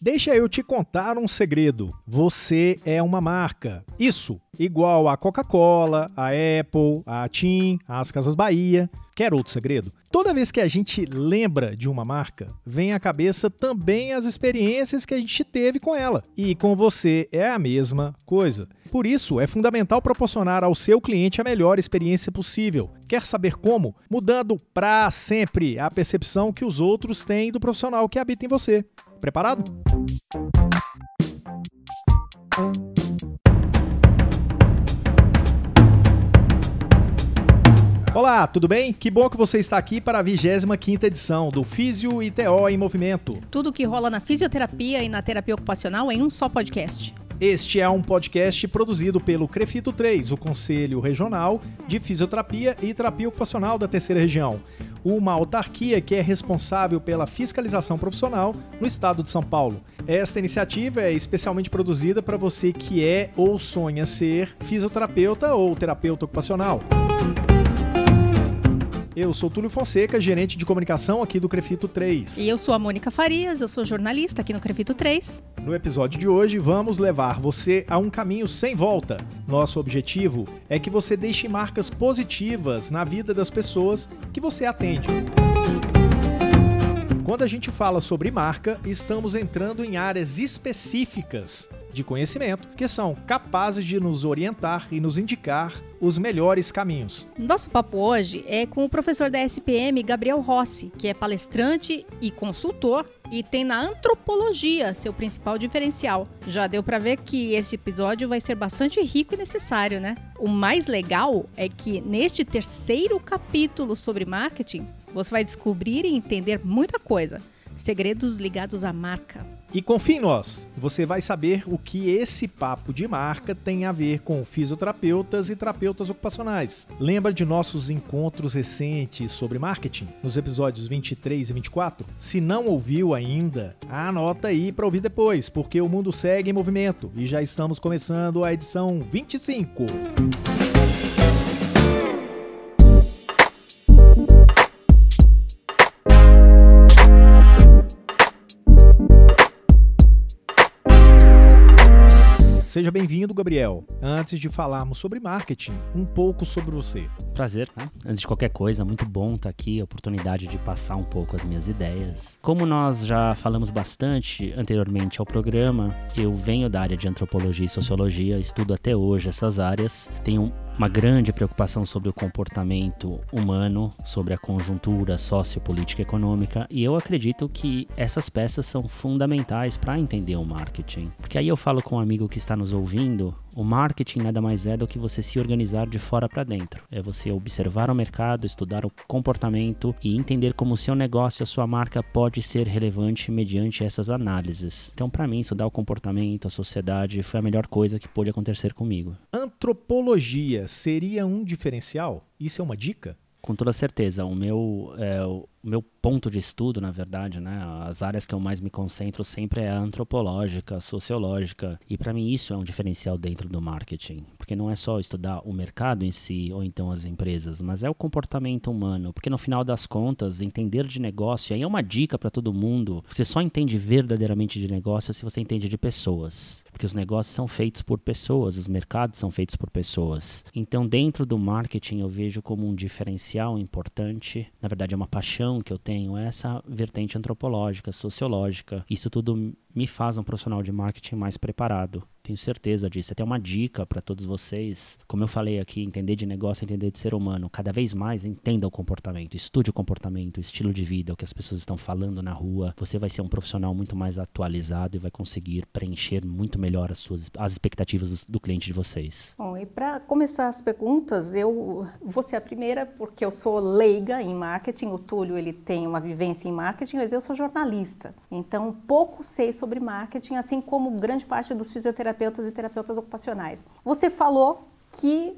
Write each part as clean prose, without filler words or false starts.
Deixa eu te contar um segredo. Você é uma marca. Isso, igual a Coca-Cola, a Apple, a TIM, as Casas Bahia. Quer outro segredo? Toda vez que a gente lembra de uma marca, vem à cabeça também as experiências que a gente teve com ela. E com você é a mesma coisa. Por isso, é fundamental proporcionar ao seu cliente a melhor experiência possível. Quer saber como? Mudando para sempre a percepção que os outros têm do profissional que habita em você. Preparado? Olá, tudo bem? Que bom que você está aqui para a 25ª edição do Físio e TO em Movimento. Tudo que rola na fisioterapia e na terapia ocupacional em um só podcast. Este é um podcast produzido pelo CREFITO 3, o Conselho Regional de Fisioterapia e Terapia Ocupacional da Terceira Região, uma autarquia que é responsável pela fiscalização profissional no estado de São Paulo. Esta iniciativa é especialmente produzida para você que é ou sonha ser fisioterapeuta ou terapeuta ocupacional. Eu sou Túlio Fonseca, gerente de comunicação aqui do CREFITO 3. E eu sou a Mônica Farias, eu sou jornalista aqui no CREFITO 3. No episódio de hoje, vamos levar você a um caminho sem volta. Nosso objetivo é que você deixe marcas positivas na vida das pessoas que você atende. Quando a gente fala sobre marca, estamos entrando em áreas específicas de conhecimento que são capazes de nos orientar e nos indicar os melhores caminhos. Nosso papo hoje é com o professor da SPM, Gabriel Rossi, que é palestrante e consultor e tem na antropologia seu principal diferencial. Já deu para ver que esse episódio vai ser bastante rico e necessário, né? O mais legal é que neste terceiro capítulo sobre marketing, você vai descobrir e entender muita coisa. Segredos ligados à marca. E confie em nós, você vai saber o que esse papo de marca tem a ver com fisioterapeutas e terapeutas ocupacionais. Lembra de nossos encontros recentes sobre marketing, nos episódios 23 e 24? Se não ouviu ainda, anota aí para ouvir depois, porque o mundo segue em movimento e já estamos começando a edição 25. Seja bem-vindo, Gabriel. Antes de falarmos sobre marketing, um pouco sobre você. Prazer, né? Antes de qualquer coisa, muito bom estar aqui, a oportunidade de passar um pouco as minhas ideias. Como nós já falamos bastante anteriormente ao programa, eu venho da área de antropologia e sociologia, estudo até hoje essas áreas, tenho uma grande preocupação sobre o comportamento humano, sobre a conjuntura sociopolítica e econômica, e eu acredito que essas peças são fundamentais para entender o marketing. Porque aí eu falo com um amigo que está nos ouvindo, o marketing nada mais é do que você se organizar de fora para dentro. É você observar o mercado, estudar o comportamento e entender como o seu negócio, a sua marca pode ser relevante mediante essas análises. Então, para mim, estudar o comportamento, a sociedade, foi a melhor coisa que pôde acontecer comigo. Antropologia seria um diferencial? Isso é uma dica? Com toda certeza. O meu ponto de estudo, na verdade, né, as áreas que eu mais me concentro sempre é a antropológica, a sociológica, e para mim isso é um diferencial dentro do marketing, porque não é só estudar o mercado em si ou então as empresas, mas é o comportamento humano, porque no final das contas, entender de negócio, aí é uma dica para todo mundo, você só entende verdadeiramente de negócio se você entende de pessoas, porque os negócios são feitos por pessoas, os mercados são feitos por pessoas. Então, dentro do marketing, eu vejo como um diferencial importante, na verdade é uma paixão que eu tenho, essa vertente antropológica, sociológica. Isso tudo me faz um profissional de marketing mais preparado. Tenho certeza disso. Até uma dica para todos vocês. Como eu falei aqui, entender de negócio, entender de ser humano. Cada vez mais entenda o comportamento, estude o comportamento, o estilo de vida, o que as pessoas estão falando na rua. Você vai ser um profissional muito mais atualizado e vai conseguir preencher muito melhor as expectativas do cliente de vocês. Bom, e para começar as perguntas, eu vou ser a primeira porque eu sou leiga em marketing. O Túlio, ele tem uma vivência em marketing, mas eu sou jornalista. Então, pouco sei sobre marketing, assim como grande parte dos fisioterapeutas e terapeutas ocupacionais. Você falou que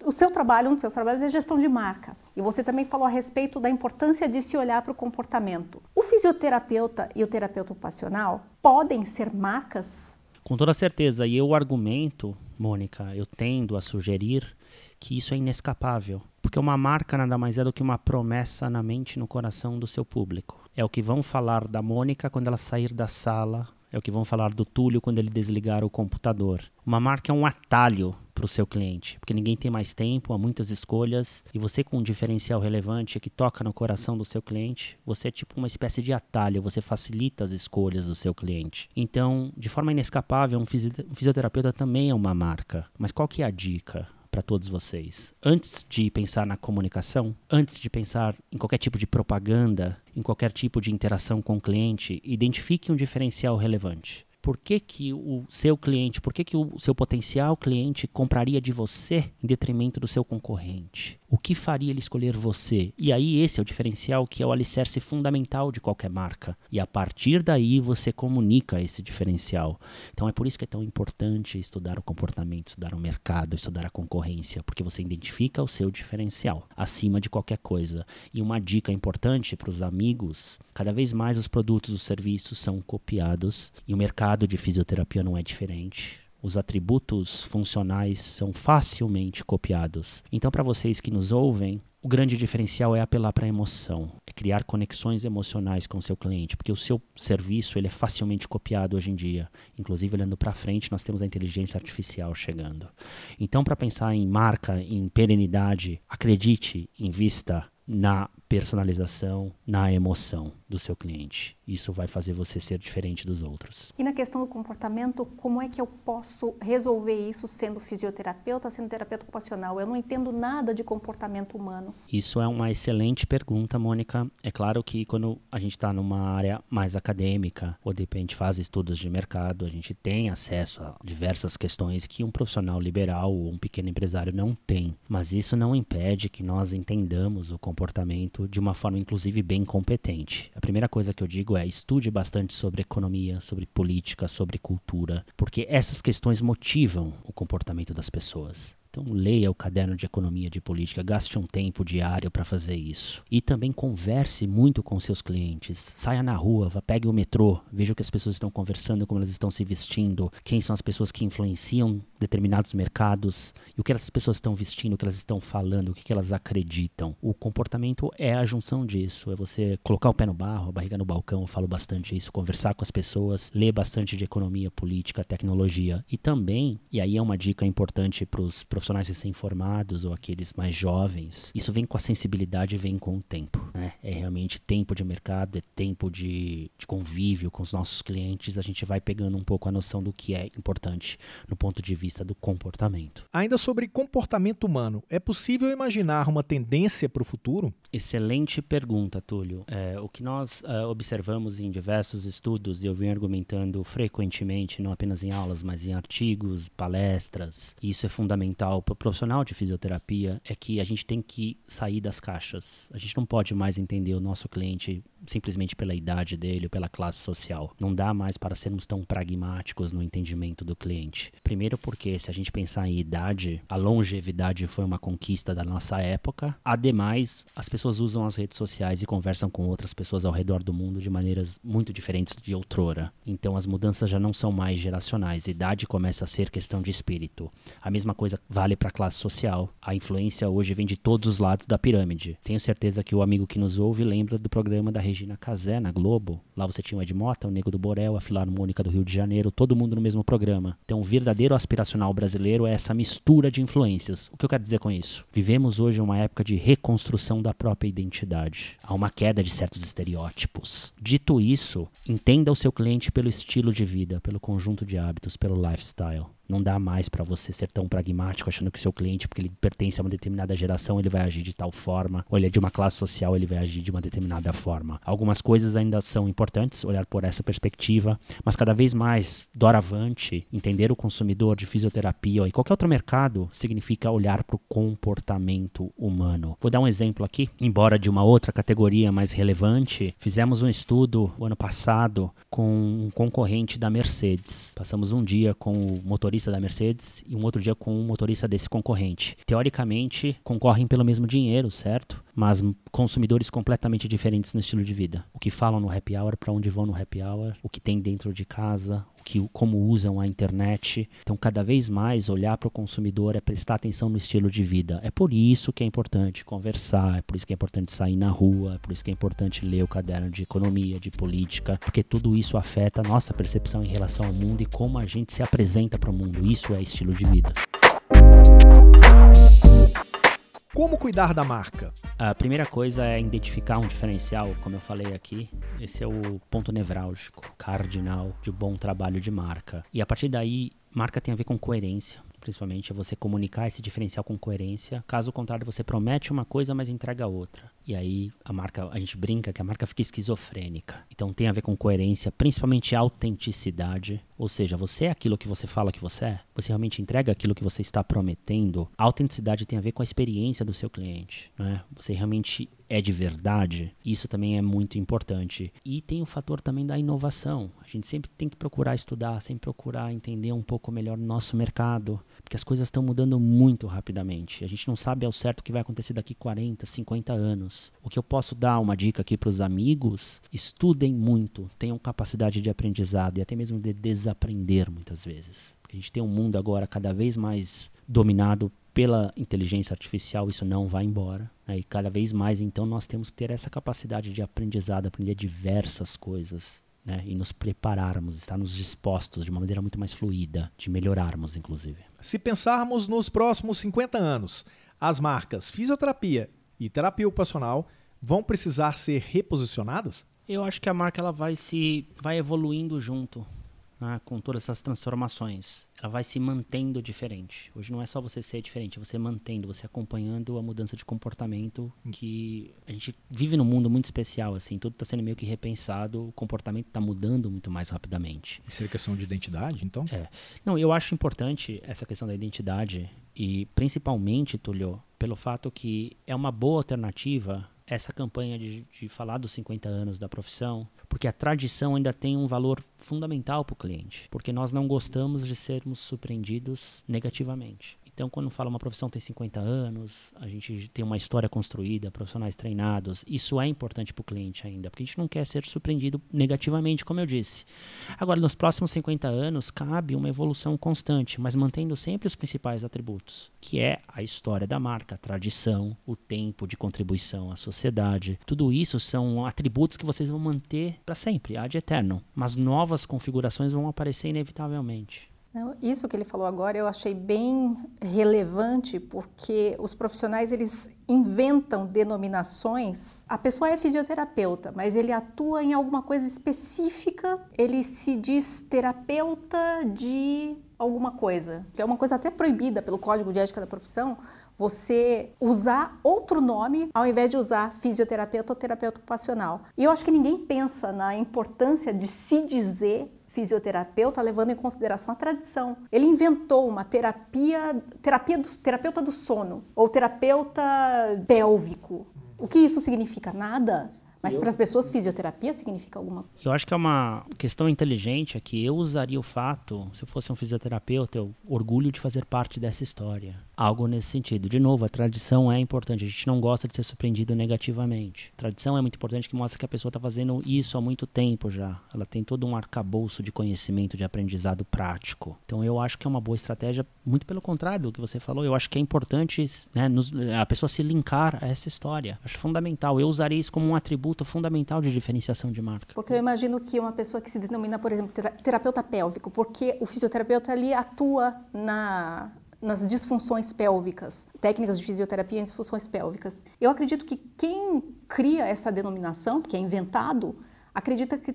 o seu trabalho, um dos seus trabalhos é gestão de marca. E você também falou a respeito da importância de se olhar para o comportamento. O fisioterapeuta e o terapeuta ocupacional podem ser marcas? Com toda certeza. E eu argumento, Mônica, eu tendo a sugerir que isso é inescapável. Porque uma marca nada mais é do que uma promessa na mente e no coração do seu público. É o que vão falar da Mônica quando ela sair da sala, é o que vão falar do Túlio quando ele desligar o computador. Uma marca é um atalho para o seu cliente, porque ninguém tem mais tempo, há muitas escolhas, e você com um diferencial relevante que toca no coração do seu cliente, você é tipo uma espécie de atalho, você facilita as escolhas do seu cliente. Então, de forma inescapável, um fisioterapeuta também é uma marca. Mas qual que é a dica para todos vocês? Antes de pensar na comunicação, antes de pensar em qualquer tipo de propaganda, em qualquer tipo de interação com o cliente, identifique um diferencial relevante. Por que que o seu cliente, por que que o seu potencial cliente compraria de você em detrimento do seu concorrente? O que faria ele escolher você? E aí esse é o diferencial que é o alicerce fundamental de qualquer marca. E a partir daí você comunica esse diferencial. Então é por isso que é tão importante estudar o comportamento, estudar o mercado, estudar a concorrência, porque você identifica o seu diferencial acima de qualquer coisa. E uma dica importante para os amigos, cada vez mais os produtos, os serviços são copiados e o mercado de fisioterapia não é diferente. Os atributos funcionais são facilmente copiados. Então, para vocês que nos ouvem, o grande diferencial é apelar para a emoção, é criar conexões emocionais com o seu cliente, porque o seu serviço ele é facilmente copiado hoje em dia. Inclusive, olhando para frente, nós temos a inteligência artificial chegando. Então, para pensar em marca, em perenidade, acredite, invista na personalização, na emoção do seu cliente. Isso vai fazer você ser diferente dos outros. E na questão do comportamento, como é que eu posso resolver isso sendo fisioterapeuta, sendo terapeuta ocupacional? Eu não entendo nada de comportamento humano. Isso é uma excelente pergunta, Mônica. É claro que quando a gente está numa área mais acadêmica, ou de repente faz estudos de mercado, a gente tem acesso a diversas questões que um profissional liberal ou um pequeno empresário não tem. Mas isso não impede que nós entendamos o comportamento de uma forma, inclusive, bem competente. A primeira coisa que eu digo é estude bastante sobre economia, sobre política, sobre cultura, porque essas questões motivam o comportamento das pessoas. Então leia o caderno de economia, de política, gaste um tempo diário para fazer isso. E também converse muito com seus clientes. Saia na rua, pegue o metrô, veja o que as pessoas estão conversando, como elas estão se vestindo, quem são as pessoas que influenciam determinados mercados, e o que essas pessoas estão vestindo, o que elas estão falando, o que elas acreditam. O comportamento é a junção disso, é você colocar o pé no barro, a barriga no balcão, eu falo bastante isso, conversar com as pessoas, ler bastante de economia, política, tecnologia. E também, e aí é uma dica importante para os profissionais recém-formados ou aqueles mais jovens, isso vem com a sensibilidade e vem com o tempo, né? É realmente tempo de mercado, é tempo de convívio com os nossos clientes, a gente vai pegando um pouco a noção do que é importante no ponto de vista do comportamento. Ainda sobre comportamento humano, é possível imaginar uma tendência para o futuro? Excelente pergunta, Túlio. O que nós observamos em diversos estudos, e eu venho argumentando frequentemente, não apenas em aulas, mas em artigos, palestras, e isso é fundamental para o profissional de fisioterapia, é que a gente tem que sair das caixas. A gente não pode mais entender o nosso cliente simplesmente pela idade dele, pela classe social. Não dá mais para sermos tão pragmáticos no entendimento do cliente. Primeiro porque, se a gente pensar em idade, a longevidade foi uma conquista da nossa época. Ademais, as pessoas usam as redes sociais e conversam com outras pessoas ao redor do mundo de maneiras muito diferentes de outrora. Então, as mudanças já não são mais geracionais. Idade começa a ser questão de espírito. A mesma coisa vale para a classe social. A influência hoje vem de todos os lados da pirâmide. Tenho certeza que o amigo que nos ouve lembra do programa da Regina Casé na Globo. Lá você tinha o Ed Mota, o Nego do Borel, a Filarmônica do Rio de Janeiro, todo mundo no mesmo programa. Então, o verdadeiro aspiracional brasileiro é essa mistura de influências. O que eu quero dizer com isso? Vivemos hoje uma época de reconstrução da própria identidade. Há uma queda de certos estereótipos. Dito isso, entenda o seu cliente pelo estilo de vida, pelo conjunto de hábitos, pelo lifestyle. Não dá mais para você ser tão pragmático achando que o seu cliente, porque ele pertence a uma determinada geração, ele vai agir de tal forma, ou ele é de uma classe social, ele vai agir de uma determinada forma. Algumas coisas ainda são importantes, olhar por essa perspectiva, mas cada vez mais, doravante, entender o consumidor de fisioterapia e qualquer outro mercado significa olhar para o comportamento humano. Vou dar um exemplo aqui, embora de uma outra categoria mais relevante, fizemos um estudo o ano passado com um concorrente da Mercedes. Passamos um dia com o motorista da Mercedes e um outro dia com um motorista desse concorrente. Teoricamente, concorrem pelo mesmo dinheiro, certo? Mas consumidores completamente diferentes no estilo de vida. O que falam no happy hour, para onde vão no happy hour, o que tem dentro de casa, o como usam a internet. Então, cada vez mais, olhar para o consumidor é prestar atenção no estilo de vida. É por isso que é importante conversar, é por isso que é importante sair na rua, é por isso que é importante ler o caderno de economia, de política, porque tudo isso afeta a nossa percepção em relação ao mundo e como a gente se apresenta para o mundo. Isso é estilo de vida. Como cuidar da marca? A primeira coisa é identificar um diferencial, como eu falei aqui. Esse é o ponto nevrálgico, cardinal de bom trabalho de marca. E a partir daí, marca tem a ver com coerência. Principalmente é você comunicar esse diferencial com coerência. Caso contrário, você promete uma coisa, mas entrega outra. E aí a gente brinca que a marca fica esquizofrênica. Então tem a ver com coerência, principalmente autenticidade. Ou seja, você é aquilo que você fala que você é? Você realmente entrega aquilo que você está prometendo? A autenticidade tem a ver com a experiência do seu cliente, né? Você realmente é de verdade? Isso também é muito importante. E tem o fator também da inovação. A gente sempre tem que procurar estudar, sempre procurar entender um pouco melhor o nosso mercado, porque as coisas estão mudando muito rapidamente. A gente não sabe ao certo o que vai acontecer daqui 40, 50 anos. O que eu posso dar uma dica aqui para os amigos: estudem muito, tenham capacidade de aprendizado e até mesmo de desaprender muitas vezes. Porque a gente tem um mundo agora cada vez mais dominado pela inteligência artificial, isso não vai embora, né? E cada vez mais, então, nós temos que ter essa capacidade de aprendizado, aprender diversas coisas, né? E nos prepararmos, estarmos dispostos de uma maneira muito mais fluida, de melhorarmos, inclusive. Se pensarmos nos próximos 50 anos, as marcas fisioterapia e terapia ocupacional vão precisar ser reposicionadas? Eu acho que a marca ela vai evoluindo junto, né, com todas essas transformações. Ela vai se mantendo diferente. Hoje não é só você ser diferente, é você mantendo, você acompanhando a mudança de comportamento, que a gente vive num mundo muito especial, assim, tudo está sendo meio que repensado, o comportamento está mudando muito mais rapidamente. Isso é questão de identidade, então? Não, eu acho importante essa questão da identidade e principalmente, Túlio, pelo fato que é uma boa alternativa essa campanha de falar dos 50 anos da profissão, porque a tradição ainda tem um valor fundamental para o cliente, porque nós não gostamos de sermos surpreendidos negativamente. Então, quando fala uma profissão tem 50 anos, a gente tem uma história construída, profissionais treinados, isso é importante para o cliente ainda, porque a gente não quer ser surpreendido negativamente, como eu disse. Agora, nos próximos 50 anos, cabe uma evolução constante, mas mantendo sempre os principais atributos, que é a história da marca, a tradição, o tempo de contribuição à sociedade. Tudo isso são atributos que vocês vão manter para sempre, ad eterno, mas novas configurações vão aparecer inevitavelmente. Isso que ele falou agora eu achei bem relevante, porque os profissionais eles inventam denominações. A pessoa é fisioterapeuta, mas ele atua em alguma coisa específica, ele se diz terapeuta de alguma coisa, que é uma coisa até proibida pelo Código de Ética da Profissão, você usar outro nome ao invés de usar fisioterapeuta ou terapeuta ocupacional. E eu acho que ninguém pensa na importância de se dizer fisioterapeuta, levando em consideração a tradição. Ele inventou uma terapeuta do sono, ou terapeuta pélvico. O que isso significa? Nada. Mas para as pessoas, fisioterapia significa alguma coisa. Eu acho que é uma questão inteligente aqui. Eu usaria o fato, se eu fosse um fisioterapeuta, eu orgulho de fazer parte dessa história. Algo nesse sentido. De novo, a tradição é importante. A gente não gosta de ser surpreendido negativamente. A tradição é muito importante, que mostra que a pessoa está fazendo isso há muito tempo já. Ela tem todo um arcabouço de conhecimento, de aprendizado prático. Então eu acho que é uma boa estratégia, muito pelo contrário do que você falou. Eu acho que é importante, né, a pessoa se linkar a essa história. Acho fundamental. Eu usaria isso como um atributo fundamental de diferenciação de marca. Porque eu imagino que uma pessoa que se denomina, por exemplo, terapeuta pélvico, porque o fisioterapeuta ali atua nas disfunções pélvicas, técnicas de fisioterapia em disfunções pélvicas. Eu acredito que quem cria essa denominação, que é inventado, acredita que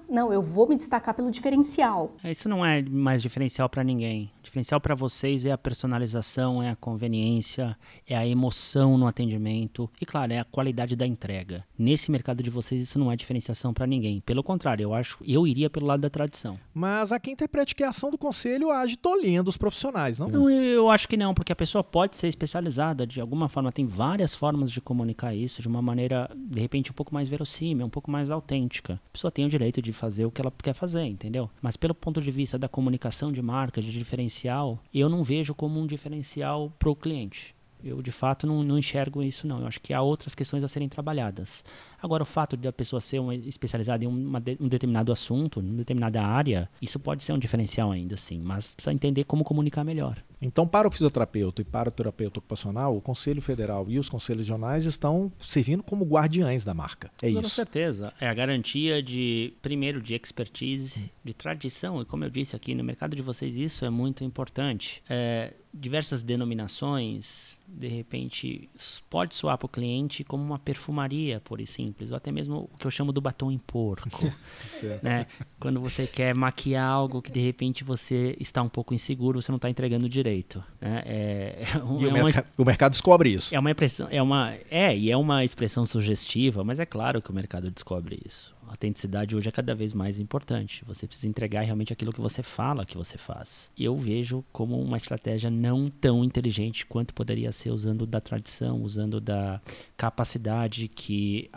não, eu vou me destacar pelo diferencial. Isso não é mais diferencial para ninguém. O diferencial para vocês é a personalização, é a conveniência, é a emoção no atendimento e, claro, é a qualidade da entrega. Nesse mercado de vocês, isso não é diferenciação para ninguém. Pelo contrário, eu iria pelo lado da tradição. Mas há quem interprete que a ação do conselho age tolhendo os profissionais, não? Não, eu acho que não, porque a pessoa pode ser especializada de alguma forma. Tem várias formas de comunicar isso de uma maneira, de repente, um pouco mais verossímil, um pouco mais autêntica. A pessoa tem o direito de fazer o que ela quer fazer, entendeu? Mas pelo ponto de vista da comunicação de marca, de diferencial, eu não vejo como um diferencial para o cliente. Eu, de fato, não enxergo isso, não. Eu acho que há outras questões a serem trabalhadas. Agora, o fato de a pessoa ser especializada em um determinado assunto, em uma determinada área, isso pode ser um diferencial ainda, sim, mas precisa entender como comunicar melhor. Então, para o fisioterapeuta e para o terapeuta ocupacional, o Conselho Federal e os conselhos regionais estão servindo como guardiães da marca. É isso. Com certeza. É a garantia de, primeiro, de expertise, de tradição. E como eu disse aqui, no mercado de vocês, isso é muito importante. Diversas denominações, de repente, pode soar para o cliente como uma perfumaria, pura e simples, ou até mesmo o que eu chamo do batom em porco. Né? Quando você quer maquiar algo que de repente você está um pouco inseguro, você não está entregando direito. Né? O mercado descobre isso. É uma expressão sugestiva, mas é claro que o mercado descobre isso. A autenticidade hoje é cada vez mais importante. Você precisa entregar realmente aquilo que você fala que você faz. E eu vejo como uma estratégia não tão inteligente quanto poderia ser, usando da tradição, usando da capacidade que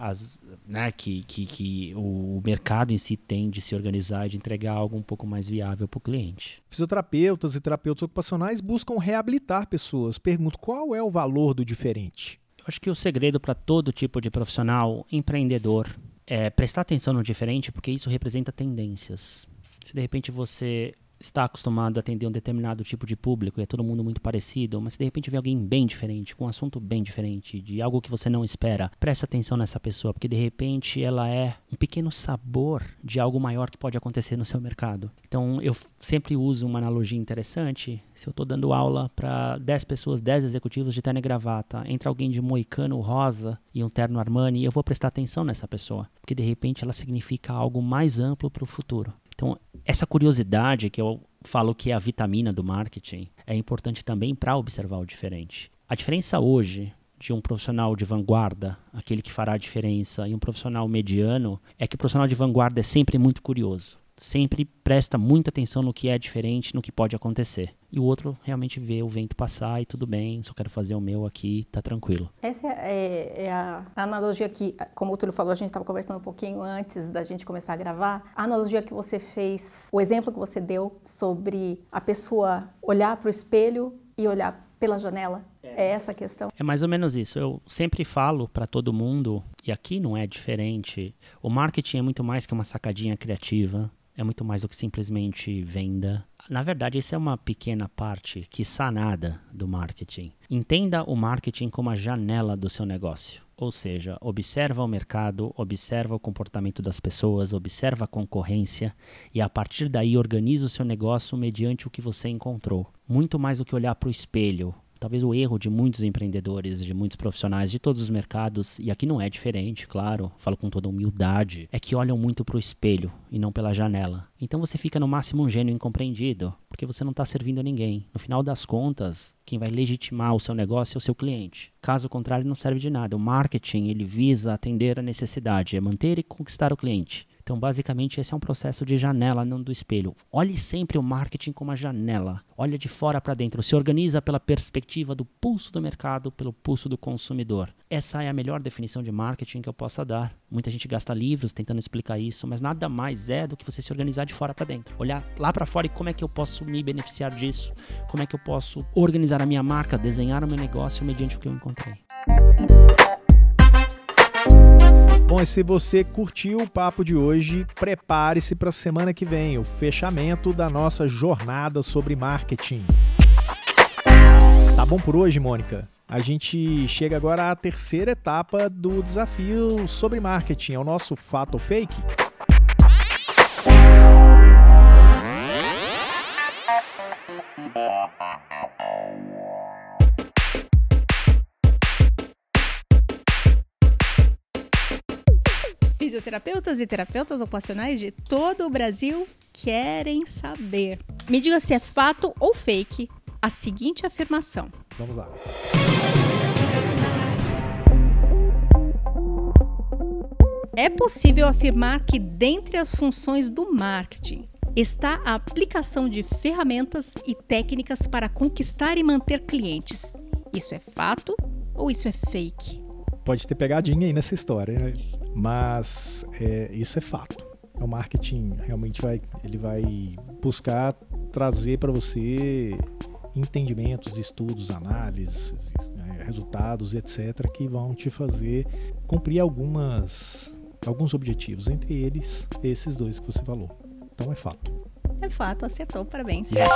o mercado em si tem de se organizar e de entregar algo um pouco mais viável para o cliente. Fisioterapeutas e terapeutas ocupacionais buscam reabilitar pessoas. Pergunto, qual é o valor do diferente? Eu acho que o segredo para todo tipo de profissional, empreendedor, é prestar atenção no diferente, porque isso representa tendências. Se de repente você está acostumado a atender um determinado tipo de público e é todo mundo muito parecido, mas se de repente vem alguém bem diferente, com um assunto bem diferente, de algo que você não espera, presta atenção nessa pessoa, porque de repente ela é um pequeno sabor de algo maior que pode acontecer no seu mercado. Então eu sempre uso uma analogia interessante. Se eu estou dando aula para 10 pessoas, 10 executivos de terno e gravata, entra alguém de moicano rosa e um terno Armani, eu vou prestar atenção nessa pessoa, porque de repente ela significa algo mais amplo para o futuro. Então, essa curiosidade que eu falo que é a vitamina do marketing é importante também para observar o diferente. A diferença hoje de um profissional de vanguarda, aquele que fará a diferença, e um profissional mediano, é que o profissional de vanguarda é sempre muito curioso. Sempre presta muita atenção no que é diferente, no que pode acontecer. E o outro realmente vê o vento passar e tudo bem, só quero fazer o meu aqui, tá tranquilo. Essa é a analogia que, como o Túlio falou, a gente estava conversando um pouquinho antes da gente começar a gravar. A analogia que você fez, o exemplo que você deu sobre a pessoa olhar para o espelho e olhar pela janela. É essa a questão? É mais ou menos isso. Eu sempre falo para todo mundo, e aqui não é diferente, o marketing é muito mais que uma sacadinha criativa. É muito mais do que simplesmente venda. Na verdade, isso é uma pequena parte, quiçá nada, do marketing. Entenda o marketing como a janela do seu negócio. Ou seja, observa o mercado, observa o comportamento das pessoas, observa a concorrência e a partir daí organiza o seu negócio mediante o que você encontrou. Muito mais do que olhar para o espelho. Talvez o erro de muitos empreendedores, de muitos profissionais de todos os mercados, e aqui não é diferente, claro, falo com toda humildade, é que olham muito para o espelho e não pela janela. Então você fica no máximo um gênio incompreendido, porque você não está servindo a ninguém. No final das contas, quem vai legitimar o seu negócio é o seu cliente. Caso contrário, não serve de nada. O marketing, ele visa atender a necessidade, é manter e conquistar o cliente. Então, basicamente, esse é um processo de janela, não do espelho. Olhe sempre o marketing como uma janela. Olha de fora para dentro. Se organiza pela perspectiva do pulso do mercado, pelo pulso do consumidor. Essa é a melhor definição de marketing que eu possa dar. Muita gente gasta livros tentando explicar isso, mas nada mais é do que você se organizar de fora para dentro. Olhar lá para fora e como é que eu posso me beneficiar disso. Como é que eu posso organizar a minha marca, desenhar o meu negócio mediante o que eu encontrei. Bom, e se você curtiu o papo de hoje, prepare-se para a semana que vem, o fechamento da nossa jornada sobre marketing. Tá bom por hoje, Mônica? A gente chega agora à terceira etapa do desafio sobre marketing, é o nosso fato ou fake? Fisioterapeutas e terapeutas ocupacionais de todo o Brasil querem saber. Me diga se é fato ou fake a seguinte afirmação. Vamos lá. É possível afirmar que dentre as funções do marketing está a aplicação de ferramentas e técnicas para conquistar e manter clientes. Isso é fato ou isso é fake? Pode ter pegadinha aí nessa história, né? Mas isso é fato. O marketing realmente vai buscar trazer para você entendimentos, estudos, análises, resultados, etc., que vão te fazer cumprir alguns objetivos, entre eles esses 2 que você falou. Então é fato. É fato, acertou, parabéns. Yes.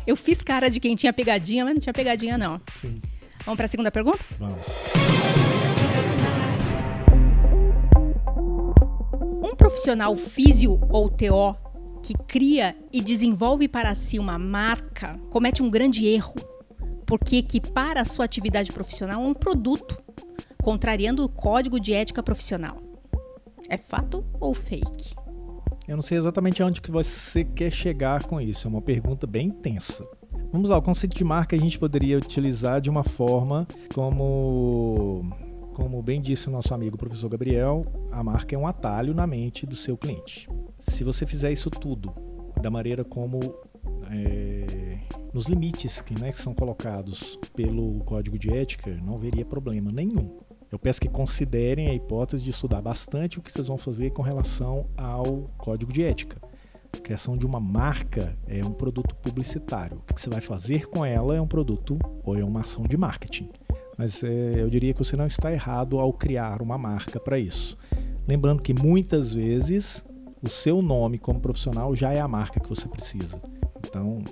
Eu fiz cara de quem tinha pegadinha, mas não tinha pegadinha não. Sim. Vamos para a segunda pergunta? Vamos. Um profissional físio ou TO que cria e desenvolve para si uma marca comete um grande erro, porque equipara a sua atividade profissional a um produto, contrariando o código de ética profissional. É fato ou fake? Eu não sei exatamente aonde que você quer chegar com isso. É uma pergunta bem intensa. Vamos lá, o conceito de marca a gente poderia utilizar de uma forma como bem disse o nosso amigo professor Gabriel, a marca é um atalho na mente do seu cliente. Se você fizer isso tudo da maneira como nos limites que são colocados pelo código de ética, não haveria problema nenhum. Eu peço que considerem a hipótese de estudar bastante o que vocês vão fazer com relação ao código de ética. A criação de uma marca é um produto publicitário. O que você vai fazer com ela é um produto ou é uma ação de marketing. Mas eu diria que você não está errado ao criar uma marca para isso. Lembrando que muitas vezes o seu nome como profissional já é a marca que você precisa. Então,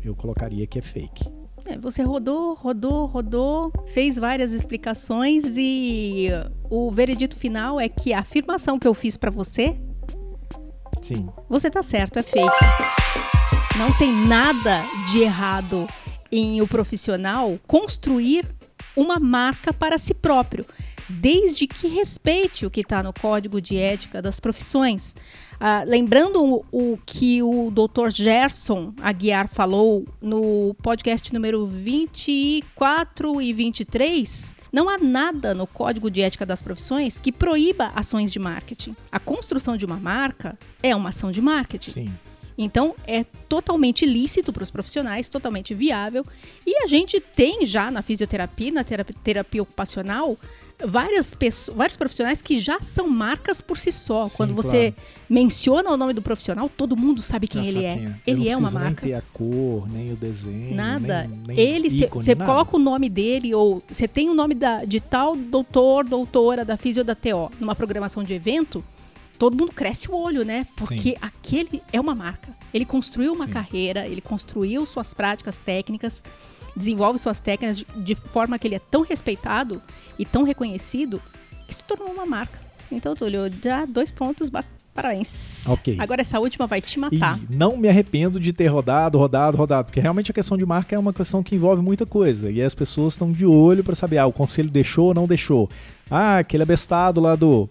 eu colocaria que é fake. Você rodou, fez várias explicações e o veredito final é que a afirmação que eu fiz para você, sim, você tá certo, é fake. Não tem nada de errado em o profissional construir uma marca para si próprio, desde que respeite o que está no Código de Ética das Profissões. Lembrando o que o Dr. Gerson Aguiar falou no podcast número 24 e 23, não há nada no Código de Ética das Profissões que proíba ações de marketing. A construção de uma marca é uma ação de marketing. Sim. Então, é totalmente lícito para os profissionais, totalmente viável. E a gente tem já na fisioterapia, na terapia ocupacional, vários profissionais que já são marcas por si só. Sim, quando você menciona o nome do profissional, todo mundo sabe quem ele é. Ele é uma marca. Nem ter a cor, nem o desenho, nada. Nem Você coloca o nome dele, ou você tem o nome de tal doutora da Fisio da TO numa programação de evento, todo mundo cresce o olho, né? Porque sim, aquele é uma marca. Ele construiu uma sim, carreira, ele construiu suas práticas técnicas, desenvolve suas técnicas de forma que ele é tão respeitado e tão reconhecido que se tornou uma marca. Então, Túlio, dá 2 pontos, parabéns. Ok. Agora essa última vai te matar. E não me arrependo de ter rodado, porque realmente a questão de marca é uma questão que envolve muita coisa. E as pessoas estão de olho para saber, o conselho deixou ou não deixou. Aquele abestado lá do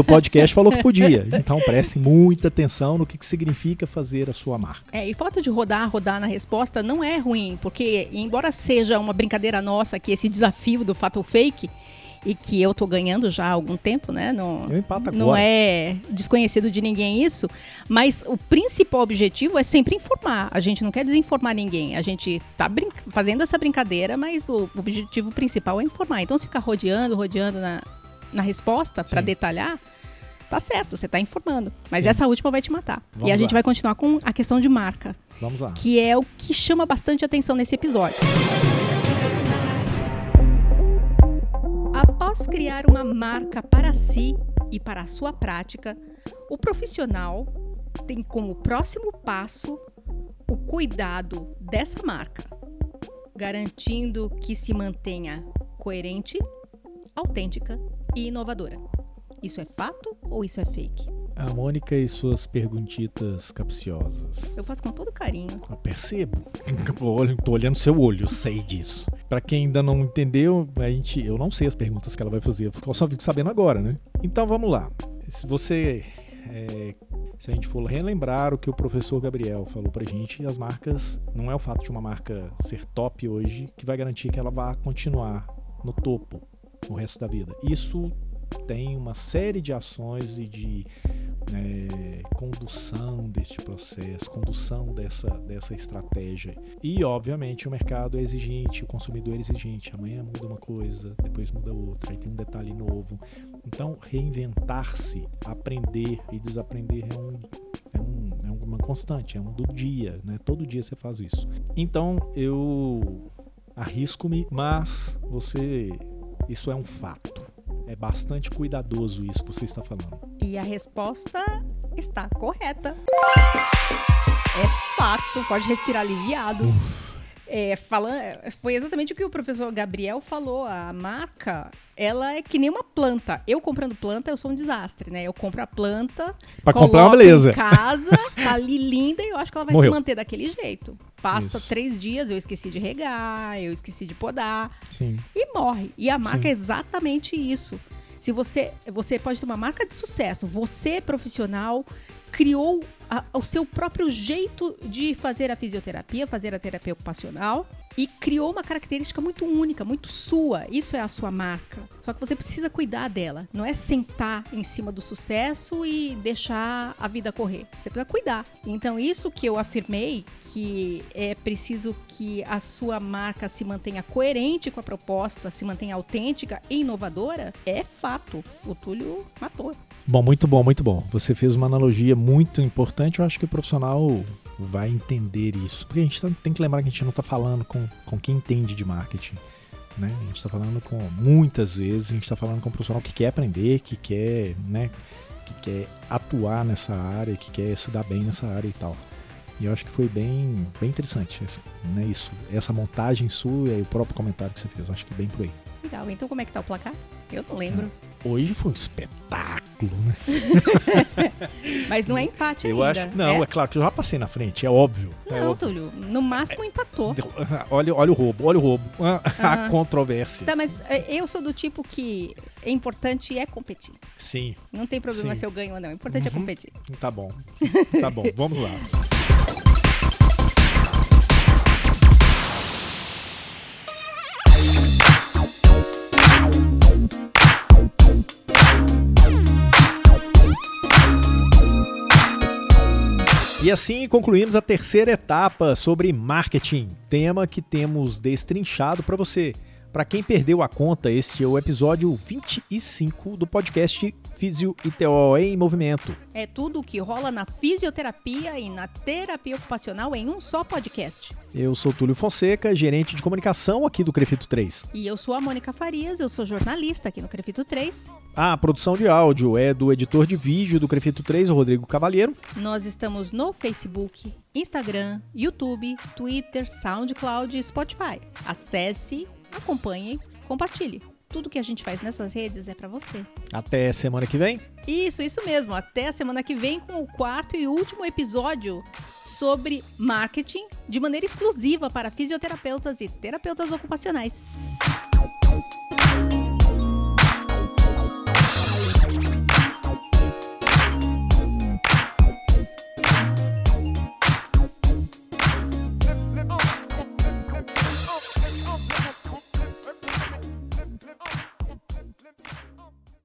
podcast falou que podia. Então prestem muita atenção no que significa fazer a sua marca. E o fato de rodar na resposta não é ruim, porque embora seja uma brincadeira nossa aqui, esse desafio do fato ou fake, e que eu tô ganhando já há algum tempo, né? Eu empato agora. Não é desconhecido de ninguém isso, mas o principal objetivo é sempre informar. A gente não quer desinformar ninguém. A gente tá fazendo essa brincadeira, mas o objetivo principal é informar. Então, se ficar rodeando na resposta para detalhar, tá certo, você tá informando. Mas essa última vai te matar. Vamos e a gente lá. vai continuar com a questão de marca. Vamos lá. Que é o que chama bastante atenção nesse episódio. Após criar uma marca para si e para a sua prática, o profissional tem como próximo passo o cuidado dessa marca, garantindo que se mantenha coerente, autêntica e inovadora. Isso é fato ou isso é fake? A Mônica e suas perguntitas capciosas. Eu faço com todo carinho. Eu percebo. Tô olhando seu olho, eu sei disso. Pra quem ainda não entendeu, eu não sei as perguntas que ela vai fazer. Eu só fico sabendo agora, né? Então vamos lá. Se a gente for relembrar o que o professor Gabriel falou pra gente, as marcas, não é o fato de uma marca ser top hoje que vai garantir que ela vá continuar no topo o resto da vida. Isso tem uma série de ações e de condução deste processo, condução dessa estratégia. E, obviamente, o mercado é exigente, o consumidor é exigente. Amanhã muda uma coisa, depois muda outra, aí tem um detalhe novo. Então, reinventar-se, aprender e desaprender é uma constante, é um do dia, né? Todo dia você faz isso. Então, eu arrisco-me, mas isso é um fato. É bastante cuidadoso isso que você está falando. E a resposta está correta. É fato, pode respirar aliviado. Foi exatamente o que o professor Gabriel falou. A marca, ela é que nem uma planta. Eu comprando planta, eu sou um desastre, né? Eu compro a planta, pra comprar uma beleza em casa, tá ali linda, e eu acho que ela vai se manter daquele jeito. Passa 3 dias, eu esqueci de regar, eu esqueci de podar. Sim. E morre. E a marca é exatamente isso. Se você pode ter uma marca de sucesso, você, profissional, criou o seu próprio jeito de fazer a fisioterapia, fazer a terapia ocupacional, e criou uma característica muito única, muito sua. Isso é a sua marca. Só que você precisa cuidar dela. Não é sentar em cima do sucesso e deixar a vida correr. Você precisa cuidar. Então, isso que eu afirmei, que é preciso que a sua marca se mantenha coerente com a proposta, se mantenha autêntica e inovadora, é fato. O Túlio matou. Bom, muito bom, muito bom. Você fez uma analogia muito importante. Eu acho que o profissional vai entender isso. Porque a gente tem que lembrar que a gente não está falando com quem entende de marketing, né? A gente está falando muitas vezes, a gente está falando com um profissional que quer aprender, que quer, né, que quer atuar nessa área, que quer se dar bem nessa área e tal. E eu acho que foi bem interessante, né, isso, essa montagem sua e o próprio comentário que você fez. Eu acho que bem por aí. Legal. Então, como é que tá o placar? Eu não lembro. Hoje foi um espetáculo, né? Mas não é empate eu ainda. Acho, não, é claro que eu já passei na frente, é óbvio. Não, Túlio, no máximo empatou. Olha o roubo. A controvérsia. Tá, mas eu sou do tipo que é importante competir. Sim. Não tem problema se eu ganho ou não, o importante é competir. Tá bom, vamos lá. E assim concluímos a terceira etapa sobre marketing, tema que temos destrinchado para você. Para quem perdeu a conta, este é o episódio 25 do podcast Físio e TO em Movimento. É tudo o que rola na fisioterapia e na terapia ocupacional em um só podcast. Eu sou Túlio Fonseca, gerente de comunicação aqui do Crefito 3. E eu sou a Mônica Farias, eu sou jornalista aqui no Crefito 3. A produção de áudio é do editor de vídeo do Crefito 3, o Rodrigo Cavalheiro. Nós estamos no Facebook, Instagram, YouTube, Twitter, SoundCloud e Spotify. Acesse, acompanhe, compartilhe. Tudo que a gente faz nessas redes é para você. Até semana que vem? Isso mesmo. Até a semana que vem com o 4º e último episódio sobre marketing de maneira exclusiva para fisioterapeutas e terapeutas ocupacionais. Oh.